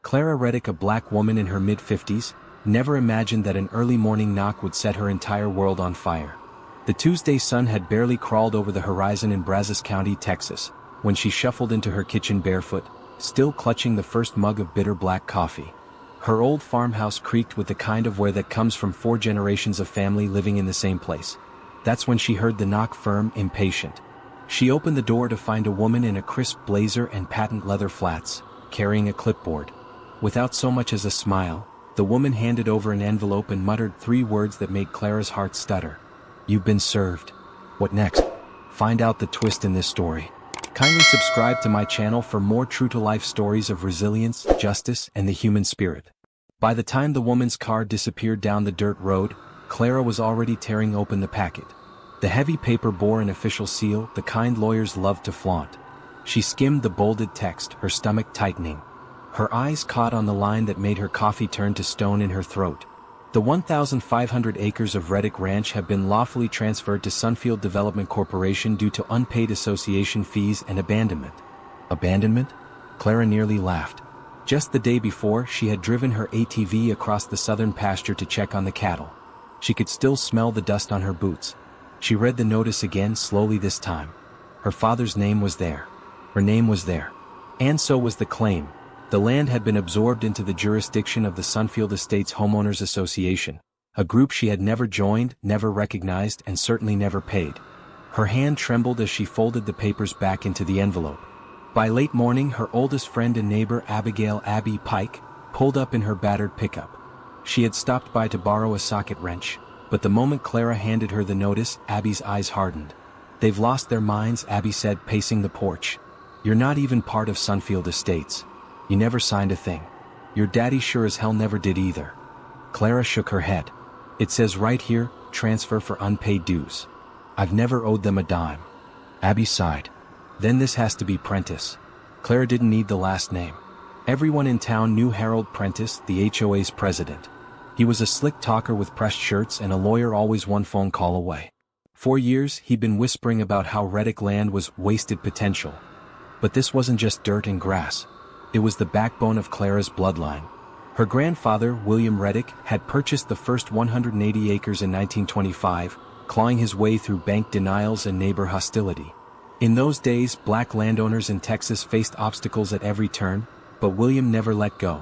Clara Reddick, a black woman in her mid-50s, never imagined that an early morning knock would set her entire world on fire. The Tuesday sun had barely crawled over the horizon in Brazos County, Texas, when she shuffled into her kitchen barefoot, still clutching the first mug of bitter black coffee. Her old farmhouse creaked with the kind of wear that comes from 4 generations of family living in the same place. That's when she heard the knock, firm, impatient. She opened the door to find a woman in a crisp blazer and patent leather flats, carrying a clipboard. Without so much as a smile, the woman handed over an envelope and muttered 3 words that made Clara's heart stutter. "You've been served." What next? Find out the twist in this story. Kindly subscribe to my channel for more true-to-life stories of resilience, justice, and the human spirit. By the time the woman's car disappeared down the dirt road, Clara was already tearing open the packet. The heavy paper bore an official seal, the kind lawyers love to flaunt. She skimmed the bolded text, her stomach tightening. Her eyes caught on the line that made her coffee turn to stone in her throat. The 1,500 acres of Reddick Ranch have been lawfully transferred to Sunfield Development Corporation due to unpaid association fees and abandonment. Abandonment? Clara nearly laughed. Just the day before, she had driven her ATV across the southern pasture to check on the cattle. She could still smell the dust on her boots. She read the notice again, slowly this time. Her father's name was there. Her name was there. And so was the claim. The land had been absorbed into the jurisdiction of the Sunfield Estates Homeowners Association, a group she had never joined, never recognized, and certainly never paid. Her hand trembled as she folded the papers back into the envelope. By late morning, her oldest friend and neighbor, Abigail "Abby" Pike, pulled up in her battered pickup. She had stopped by to borrow a socket wrench, but the moment Clara handed her the notice, Abby's eyes hardened. "They've lost their minds," Abby said, pacing the porch. "You're not even part of Sunfield Estates. You never signed a thing. Your daddy sure as hell never did either." Clara shook her head. "It says right here, transfer for unpaid dues. I've never owed them a dime." Abby sighed. "Then this has to be Prentice." Clara didn't need the last name. Everyone in town knew Harold Prentice, the HOA's president. He was a slick talker with pressed shirts and a lawyer always one phone call away. For years, he'd been whispering about how Reddick land was wasted potential. But this wasn't just dirt and grass. It was the backbone of Clara's bloodline. Her grandfather, William Reddick, had purchased the first 180 acres in 1925, clawing his way through bank denials and neighbor hostility. In those days, black landowners in Texas faced obstacles at every turn, but William never let go.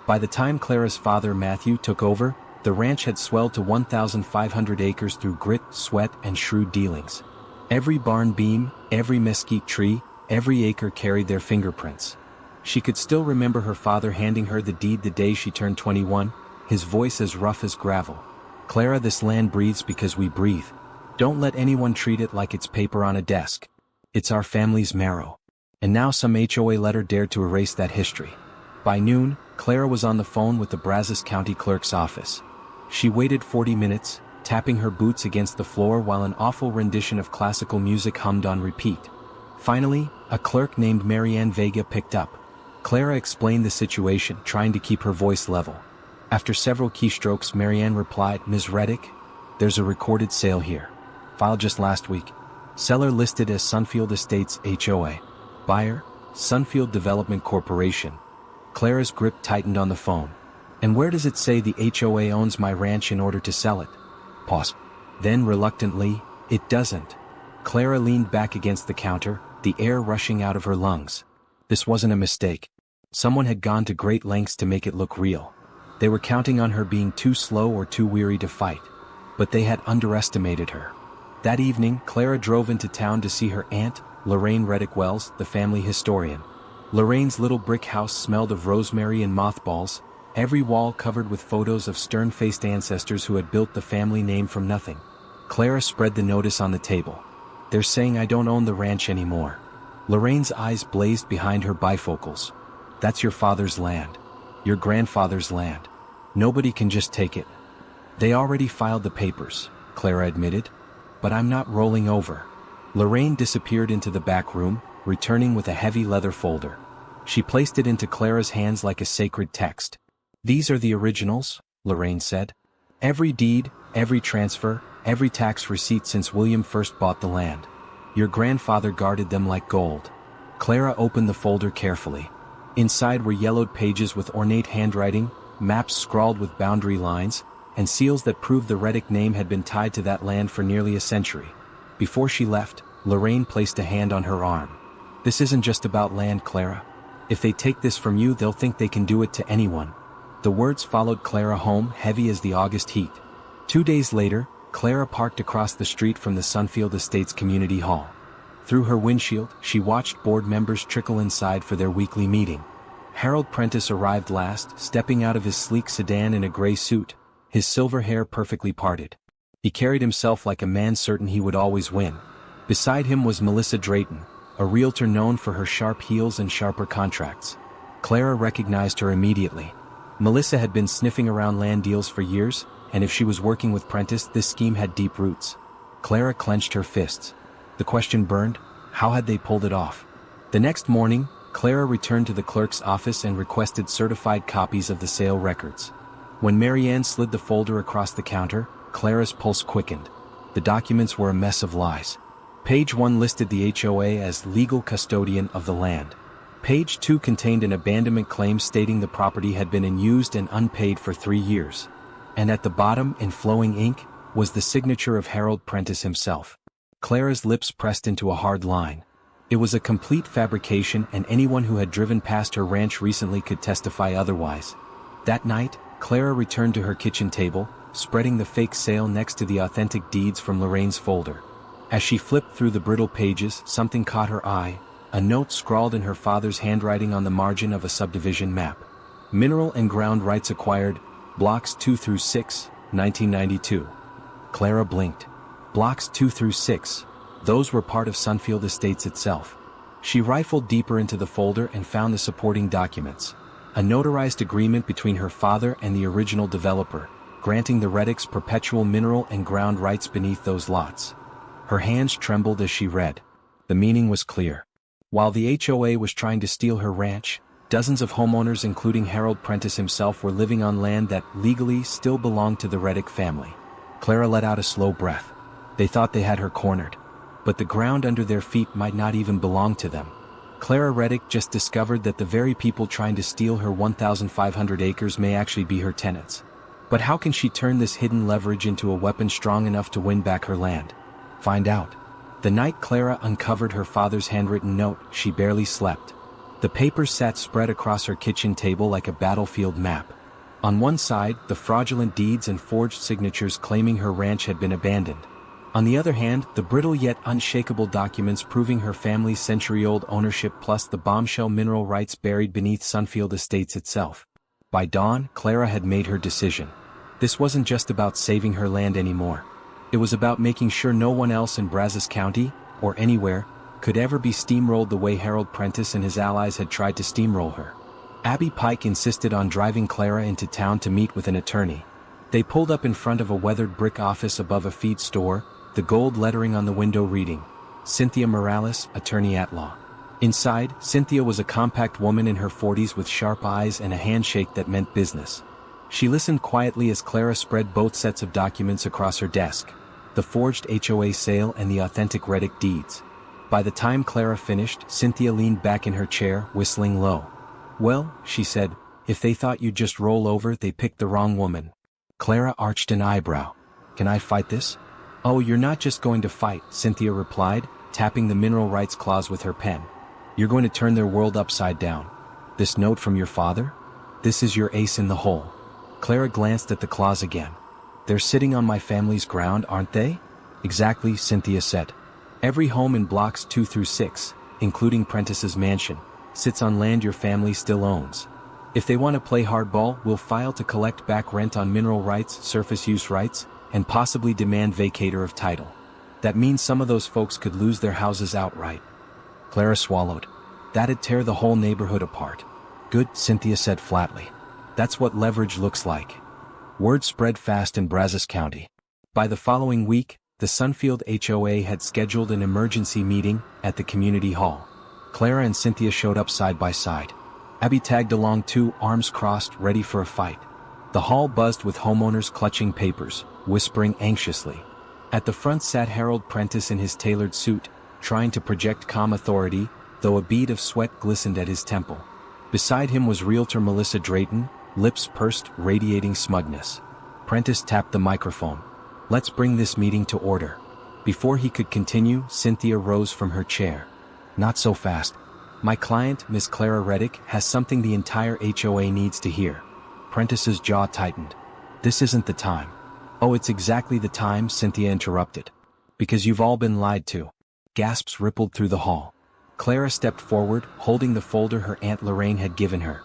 By the time Clara's father, Matthew, took over, the ranch had swelled to 1,500 acres through grit, sweat, and shrewd dealings. Every barn beam, every mesquite tree, every acre carried their fingerprints. She could still remember her father handing her the deed the day she turned 21, his voice as rough as gravel. "Clara, this land breathes because we breathe. Don't let anyone treat it like it's paper on a desk. It's our family's marrow." And now some HOA letter dared to erase that history. By noon, Clara was on the phone with the Brazos County Clerk's office. She waited 40 minutes, tapping her boots against the floor while an awful rendition of classical music hummed on repeat. Finally, a clerk named Marianne Vega picked up. Clara explained the situation, trying to keep her voice level. After several keystrokes, Marianne replied, "Ms. Reddick, there's a recorded sale here. Filed just last week. Seller listed as Sunfield Estates HOA. Buyer, Sunfield Development Corporation." Clara's grip tightened on the phone. "And where does it say the HOA owns my ranch in order to sell it?" Pause. Then reluctantly, "It doesn't." Clara leaned back against the counter, the air rushing out of her lungs. This wasn't a mistake. Someone had gone to great lengths to make it look real. They were counting on her being too slow or too weary to fight. But they had underestimated her. That evening, Clara drove into town to see her aunt, Lorraine Reddick Wells, the family historian. Lorraine's little brick house smelled of rosemary and mothballs, every wall covered with photos of stern-faced ancestors who had built the family name from nothing. Clara spread the notice on the table. "They're saying I don't own the ranch anymore." Lorraine's eyes blazed behind her bifocals. "That's your father's land. Your grandfather's land. Nobody can just take it." "They already filed the papers," Clara admitted. "But I'm not rolling over." Lorraine disappeared into the back room, returning with a heavy leather folder. She placed it into Clara's hands like a sacred text. "These are the originals," Lorraine said. "Every deed, every transfer, every tax receipt since William first bought the land. Your grandfather guarded them like gold." Clara opened the folder carefully. Inside were yellowed pages with ornate handwriting, maps scrawled with boundary lines, and seals that proved the Reddick name had been tied to that land for nearly a century. Before she left, Lorraine placed a hand on her arm. "This isn't just about land, Clara. If they take this from you, they'll think they can do it to anyone." The words followed Clara home, heavy as the August heat. 2 days later, Clara parked across the street from the Sunfield Estates Community Hall. Through her windshield, she watched board members trickle inside for their weekly meeting. Harold Prentice arrived last, stepping out of his sleek sedan in a gray suit, his silver hair perfectly parted. He carried himself like a man certain he would always win. Beside him was Melissa Drayton, a realtor known for her sharp heels and sharper contracts. Clara recognized her immediately. Melissa had been sniffing around land deals for years, and if she was working with Prentice, this scheme had deep roots. Clara clenched her fists. The question burned: how had they pulled it off? The next morning, Clara returned to the clerk's office and requested certified copies of the sale records. When Marianne slid the folder across the counter, Clara's pulse quickened. The documents were a mess of lies. Page 1 listed the HOA as legal custodian of the land. Page 2 contained an abandonment claim stating the property had been unused and unpaid for 3 years. And at the bottom, in flowing ink, was the signature of Harold Prentice himself. Clara's lips pressed into a hard line. It was a complete fabrication, and anyone who had driven past her ranch recently could testify otherwise. That night, Clara returned to her kitchen table, spreading the fake sale next to the authentic deeds from Lorraine's folder. As she flipped through the brittle pages, something caught her eye, a note scrawled in her father's handwriting on the margin of a subdivision map. Mineral and ground rights acquired, blocks 2 through 6, 1992. Clara blinked. Blocks 2 through 6, those were part of Sunfield Estates itself. She rifled deeper into the folder and found the supporting documents. A notarized agreement between her father and the original developer, granting the Reddicks perpetual mineral and ground rights beneath those lots. Her hands trembled as she read. The meaning was clear. While the HOA was trying to steal her ranch, dozens of homeowners including Harold Prentice himself were living on land that legally still belonged to the Reddick family. Clara let out a slow breath. They thought they had her cornered. But the ground under their feet might not even belong to them. Clara Reddick just discovered that the very people trying to steal her 1,500 acres may actually be her tenants. But how can she turn this hidden leverage into a weapon strong enough to win back her land? Find out. The night Clara uncovered her father's handwritten note, she barely slept. The papers sat spread across her kitchen table like a battlefield map. On one side, the fraudulent deeds and forged signatures claiming her ranch had been abandoned. On the other hand, the brittle yet unshakable documents proving her family's century-old ownership plus the bombshell mineral rights buried beneath Sunfield Estates itself. By dawn, Clara had made her decision. This wasn't just about saving her land anymore. It was about making sure no one else in Brazos County, or anywhere, could ever be steamrolled the way Harold Prentice and his allies had tried to steamroll her. Abby Pike insisted on driving Clara into town to meet with an attorney. They pulled up in front of a weathered brick office above a feed store, the gold lettering on the window reading, Cynthia Morales, Attorney at Law. Inside, Cynthia was a compact woman in her 40s with sharp eyes and a handshake that meant business. She listened quietly as Clara spread both sets of documents across her desk, the forged HOA sale and the authentic Reddick deeds. By the time Clara finished, Cynthia leaned back in her chair, whistling low. "Well," she said, "if they thought you'd just roll over, they picked the wrong woman." Clara arched an eyebrow. "Can I fight this?" "Oh, you're not just going to fight," Cynthia replied, tapping the mineral rights clause with her pen. "You're going to turn their world upside down. This note from your father? This is your ace in the hole." Clara glanced at the clause again. "They're sitting on my family's ground, aren't they?" "Exactly," Cynthia said. "Every home in blocks 2 through 6, including Prentice's mansion, sits on land your family still owns. If they want to play hardball, we'll file to collect back rent on mineral rights, surface use rights, and possibly demand vacatur of title. That means some of those folks could lose their houses outright." Clara swallowed. "That'd tear the whole neighborhood apart." "Good," Cynthia said flatly. "That's what leverage looks like." Word spread fast in Brazos County. By the following week, the Sunfield HOA had scheduled an emergency meeting at the community hall. Clara and Cynthia showed up side by side. Abby tagged along too, arms crossed, ready for a fight. The hall buzzed with homeowners clutching papers, whispering anxiously. At the front sat Harold Prentice in his tailored suit, trying to project calm authority, though a bead of sweat glistened at his temple. Beside him was realtor Melissa Drayton, lips pursed, radiating smugness. Prentice tapped the microphone. "Let's bring this meeting to order." Before he could continue, Cynthia rose from her chair. "Not so fast. My client, Miss Clara Reddick, has something the entire HOA needs to hear." Prentice's jaw tightened. "This isn't the time." "Oh, it's exactly the time," Cynthia interrupted. "Because you've all been lied to." Gasps rippled through the hall. Clara stepped forward, holding the folder her Aunt Lorraine had given her.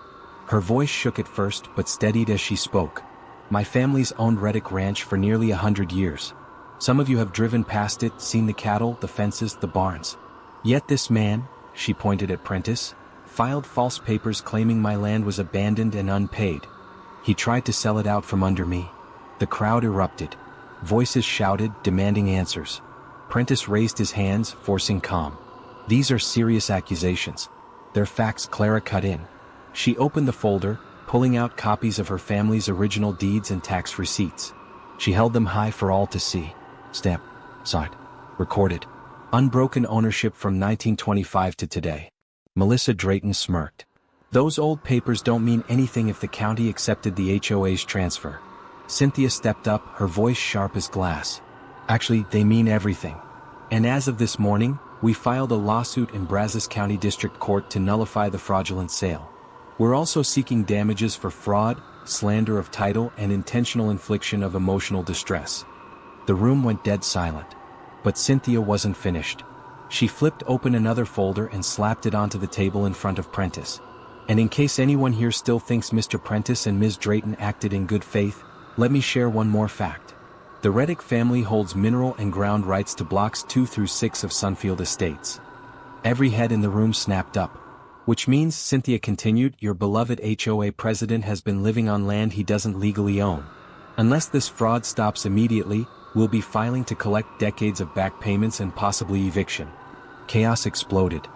Her voice shook at first but steadied as she spoke. "My family's owned Reddick Ranch for nearly 100 years. Some of you have driven past it, seen the cattle, the fences, the barns. Yet this man," she pointed at Prentice, "filed false papers claiming my land was abandoned and unpaid. He tried to sell it out from under me." The crowd erupted. Voices shouted, demanding answers. Prentice raised his hands, forcing calm. "These are serious accusations. They're facts." Clara cut in. She opened the folder, pulling out copies of her family's original deeds and tax receipts. She held them high for all to see. Stamp. Signed. Recorded. Unbroken ownership from 1925 to today. Melissa Drayton smirked. "Those old papers don't mean anything if the county accepted the HOA's transfer." Cynthia stepped up, her voice sharp as glass. "Actually, they mean everything. And as of this morning, we filed a lawsuit in Brazos County District Court to nullify the fraudulent sale. We're also seeking damages for fraud, slander of title, and intentional infliction of emotional distress." The room went dead silent. But Cynthia wasn't finished. She flipped open another folder and slapped it onto the table in front of Prentice. "And in case anyone here still thinks Mr. Prentice and Ms. Drayton acted in good faith, let me share one more fact. The Reddick family holds mineral and ground rights to blocks 2 through 6 of Sunfield Estates." Every head in the room snapped up. "Which means," Cynthia continued, "your beloved HOA president has been living on land he doesn't legally own. Unless this fraud stops immediately, we'll be filing to collect decades of back payments and possibly eviction." Chaos exploded.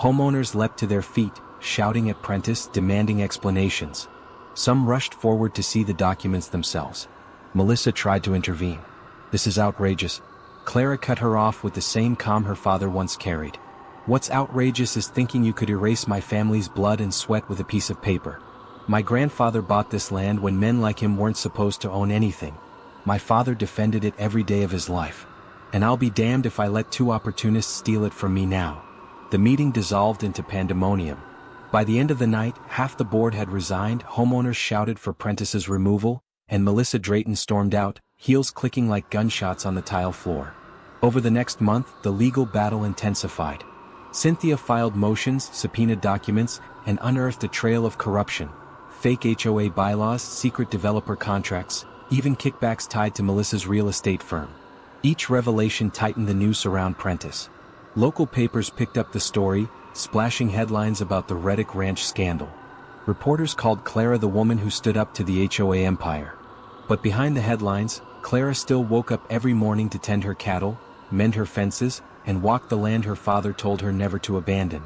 Homeowners leapt to their feet, shouting at Prentice, demanding explanations. Some rushed forward to see the documents themselves. Melissa tried to intervene. "This is outrageous." Clara cut her off with the same calm her father once carried. "What's outrageous is thinking you could erase my family's blood and sweat with a piece of paper. My grandfather bought this land when men like him weren't supposed to own anything. My father defended it every day of his life. And I'll be damned if I let 2 opportunists steal it from me now." The meeting dissolved into pandemonium. By the end of the night, half the board had resigned, homeowners shouted for Prentice's removal, and Melissa Drayton stormed out, heels clicking like gunshots on the tile floor. Over the next month, the legal battle intensified. Cynthia filed motions, subpoenaed documents, and unearthed a trail of corruption. Fake HOA bylaws, secret developer contracts, even kickbacks tied to Melissa's real estate firm. Each revelation tightened the noose around Prentice. Local papers picked up the story, splashing headlines about the Reddick Ranch scandal. Reporters called Clara the woman who stood up to the HOA empire. But behind the headlines, Clara still woke up every morning to tend her cattle, mend her fences, and walk the land her father told her never to abandon.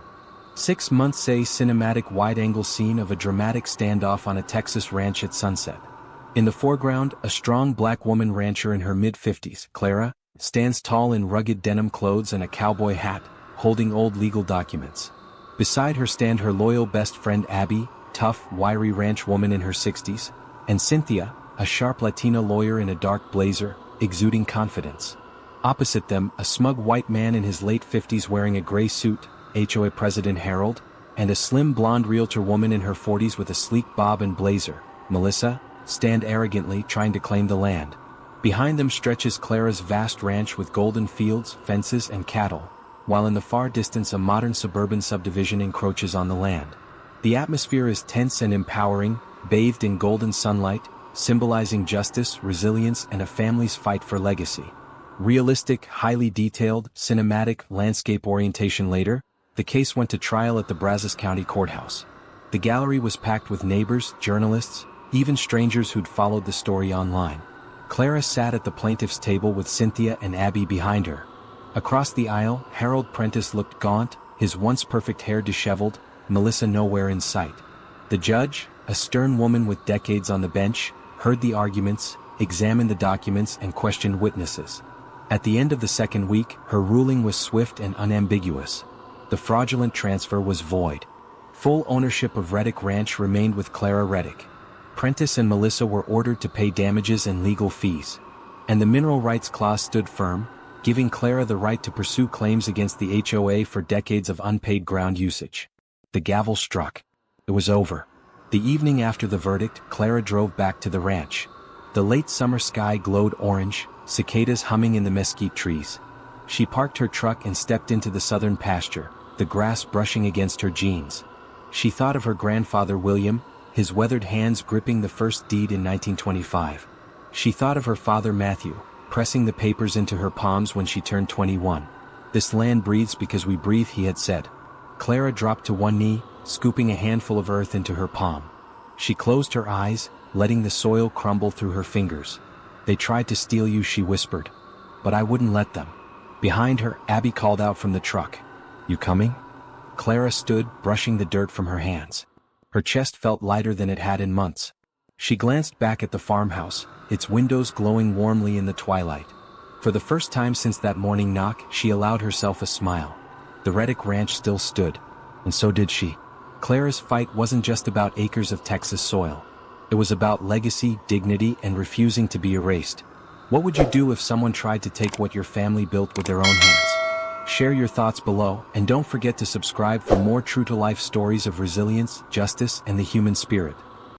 6 months, a cinematic wide-angle scene of a dramatic standoff on a Texas ranch at sunset. In the foreground, a strong black woman rancher in her mid-50s, Clara, stands tall in rugged denim clothes and a cowboy hat, holding old legal documents. Beside her stand her loyal best friend Abby, tough, wiry ranch woman in her 60s, and Cynthia, a sharp Latina lawyer in a dark blazer, exuding confidence. Opposite them, a smug white man in his late 50s wearing a gray suit, HOA President Harold, and a slim blonde realtor woman in her 40s with a sleek bob and blazer, Melissa, stand arrogantly trying to claim the land. Behind them stretches Clara's vast ranch with golden fields, fences, and cattle, while in the far distance a modern suburban subdivision encroaches on the land. The atmosphere is tense and empowering, bathed in golden sunlight, symbolizing justice, resilience, and a family's fight for legacy. Realistic, highly detailed, cinematic, landscape orientation. Later, the case went to trial at the Brazos County Courthouse. The gallery was packed with neighbors, journalists, even strangers who'd followed the story online. Clara sat at the plaintiff's table with Cynthia and Abby behind her. Across the aisle, Harold Prentice looked gaunt, his once perfect hair disheveled, Melissa nowhere in sight. The judge, a stern woman with decades on the bench, heard the arguments, examined the documents, and questioned witnesses. At the end of the second week, her ruling was swift and unambiguous. The fraudulent transfer was void. Full ownership of Reddick Ranch remained with Clara Reddick. Prentice and Melissa were ordered to pay damages and legal fees. And the mineral rights clause stood firm, giving Clara the right to pursue claims against the HOA for decades of unpaid ground usage. The gavel struck. It was over. The evening after the verdict, Clara drove back to the ranch. The late summer sky glowed orange, cicadas humming in the mesquite trees. She parked her truck and stepped into the southern pasture, the grass brushing against her jeans. She thought of her grandfather William, his weathered hands gripping the first deed in 1925. She thought of her father Matthew, pressing the papers into her palms when she turned 21. "This land breathes because we breathe," he had said. Clara dropped to one knee, scooping a handful of earth into her palm. She closed her eyes, letting the soil crumble through her fingers. "They tried to steal you," she whispered. "But I wouldn't let them." Behind her, Abby called out from the truck. "You coming?" Clara stood, brushing the dirt from her hands. Her chest felt lighter than it had in months. She glanced back at the farmhouse, its windows glowing warmly in the twilight. For the first time since that morning knock, she allowed herself a smile. The Reddick Ranch still stood. And so did she. Clara's fight wasn't just about acres of Texas soil. It was about legacy, dignity, and refusing to be erased. What would you do if someone tried to take what your family built with their own hands? Share your thoughts below, and don't forget to subscribe for more true-to-life stories of resilience, justice, and the human spirit.